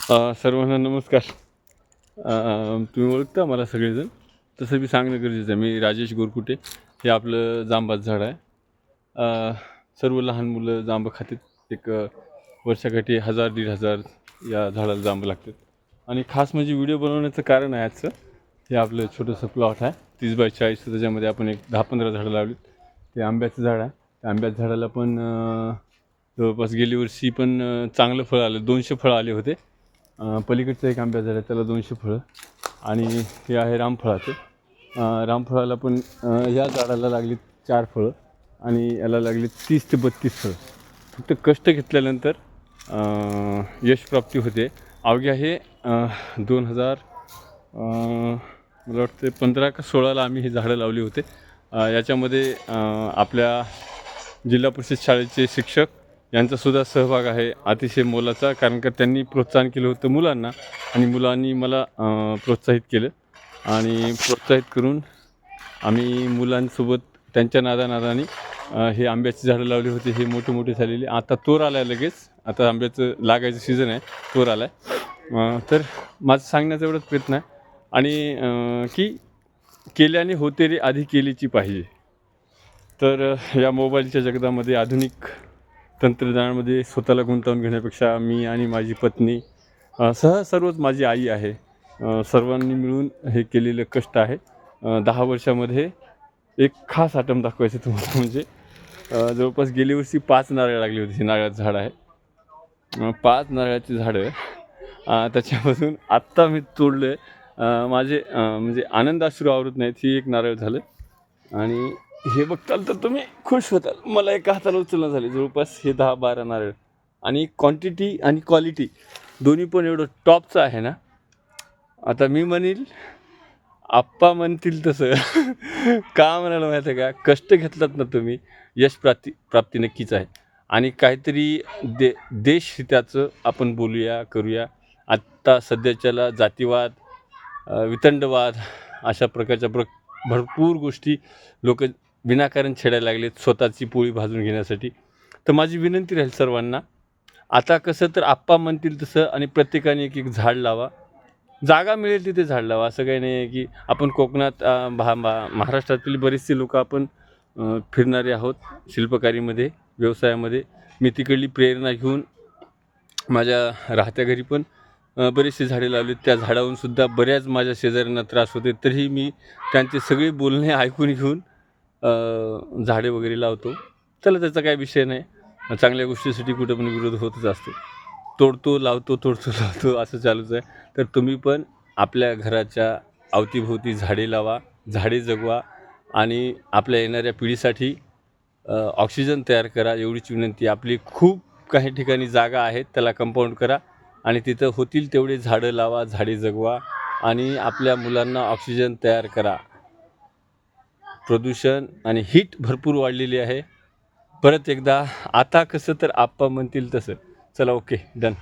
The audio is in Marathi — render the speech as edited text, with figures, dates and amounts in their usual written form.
सर्वांना नमस्कार. तुम्ही ओळखता मला सगळेजण, तसं मी सांगणं गरजेचं आहे. मी राजेश गोरकुटे. हे आपलं जांबाचं झाड आहे. सर्व लहान मुलं जांब खातात. एक वर्षाकाठी 1000-1500 या झाडाला जांब लागतात. आणि खास म्हणजे व्हिडिओ बनवण्याचं कारण आहे आजचं, हे आपलं छोटंसं प्लॉट आहे 30x40. त्याच्यामध्ये आपण एक 10-15 झाडं लावलीत. ते आंब्याचं झाड आहे. त्या आंब्याच्या झाडाला पण जवळपास गेली वर्षी पण चांगलं फळ आलं, 200 फळं आले होते. पलीकडचं एक आंब्याचं झाड आहे, त्याला 200 फळं. आणि हे आहे रामफळाचं. रामफळाला पण या झाडाला लागली 4 फळं आणि याला लागली 30 ते 32 फळं. फक्त कष्ट घेतल्यानंतर यशप्राप्ती होते. अवघ्या हे 2000 मला वाटतं 15 का 16ला आम्ही ही झाडं लावली होते. याच्यामध्ये आपल्या जिल्हा परिषद शाळेचे शिक्षक यांचासुद्धा सहभाग आहे अतिशय मोलाचा, कारण का त्यांनी प्रोत्साहन केलं होतं मुलांना आणि मुलांनी मला प्रोत्साहित केलं. आणि प्रोत्साहित करून आम्ही मुलांसोबत त्यांच्या नादानादाने हे आंब्याची झाडं लावली होती. हे मोठे मोठे झालेले, आता तोर आला आहे लगेच. आता आंब्याचं लागायचं सीझन आहे, तोर आला आहे. तर माझं सांगण्याचा एवढाच प्रयत्न आहे. आणि की केल्याने होते रे, आधी केलीची पाहिजे. तर या मोबाईलच्या जगतामध्ये आधुनिक तंत्रज्ञानामध्ये स्वतःला गुंतवून घेण्यापेक्षा मी आणि माझी पत्नी सर्वच माझी आई आहे, सर्वांनी मिळून हे केलेलं कष्ट आहे. 10 वर्षामध्ये एक खास आटम दाखवायचं तुम्हाला म्हणजे जवळपास गेली वर्षी 5 नारळ लागली होती. हे नारळाचं झाड आहे. 5 नारळाची झाडं त्याच्यापासून आत्ता मी तोडलं आहे. माझे म्हणजे आनंदाश्रू आवरत नाहीत. ही एक नारळ झालं आणि हे बघताल तर तुम्ही खुश होताल. मला एका हाताला उचलणं झाले जवळपास हे 10-12 नारळ. आणि क्वांटिटी आणि क्वालिटी दोन्ही पण एवढं टॉपचं आहे ना. आता मी म्हणील आप्पा म्हणतील तसं का म्हणायला माहीत आहे का, कष्ट घेतलात ना तुम्ही, यश प्राप्ती नक्कीच आहे. आणि काहीतरी देशहिताचं आपण बोलूया, करूया. आत्ता सध्याच्याला जातीवाद, वितंडवाद अशा प्रकारच्या भरपूर गोष्टी लोक विनाकारण छेडायला लागलेत स्वतःची पोळी भाजून घेण्यासाठी. तर माझी विनंती राहील सर्वांना, आता कसं तर आप्पा म्हणतील तसं आणि प्रत्येकाने एक एक झाड लावा. जागा मिळेल तिथे झाड लावा. असं काही नाही आहे की आपण कोकणात महाराष्ट्रातील बरेचसे लोक आपण फिरणारे आहोत शिल्पकारीमध्ये, व्यवसायामध्ये. मी तिकडली प्रेरणा घेऊन माझ्या राहत्या घरी पण बरेचसे झाडे लावले. त्या झाडावरून सुद्धा बऱ्याच माझ्या शेजाऱ्यांना त्रास होते, तरीही मी त्यांचे सगळे बोलणे ऐकून घेऊन झाडे वगैरे लावतो. चला, त्याचा काही विषय नाही. चांगल्या गोष्टीसाठी कुठं पण विरोध होतच असतो. तोडतो लावतो, तोडतो लावतो, असं चालूच आहे. तर तुम्ही पण आपल्या घराच्या अवतीभोवती झाडे लावा, झाडे जगवा आणि आपल्या येणाऱ्या पिढीसाठी ऑक्सिजन तयार करा. एवढीच विनंती आपली. खूप काही ठिकाणी जागा आहेत, त्याला कंपाऊंड करा आणि तिथं होतील तेवढे झाडं लावा, झाडे जगवा आणि आपल्या मुलांना ऑक्सिजन तयार करा. प्रदूषण आणि हीट भरपूर वाढलेली आहे. परत एकदा आता कसं तर आप्पा म्हणतील तसं. चला, ओके, डन.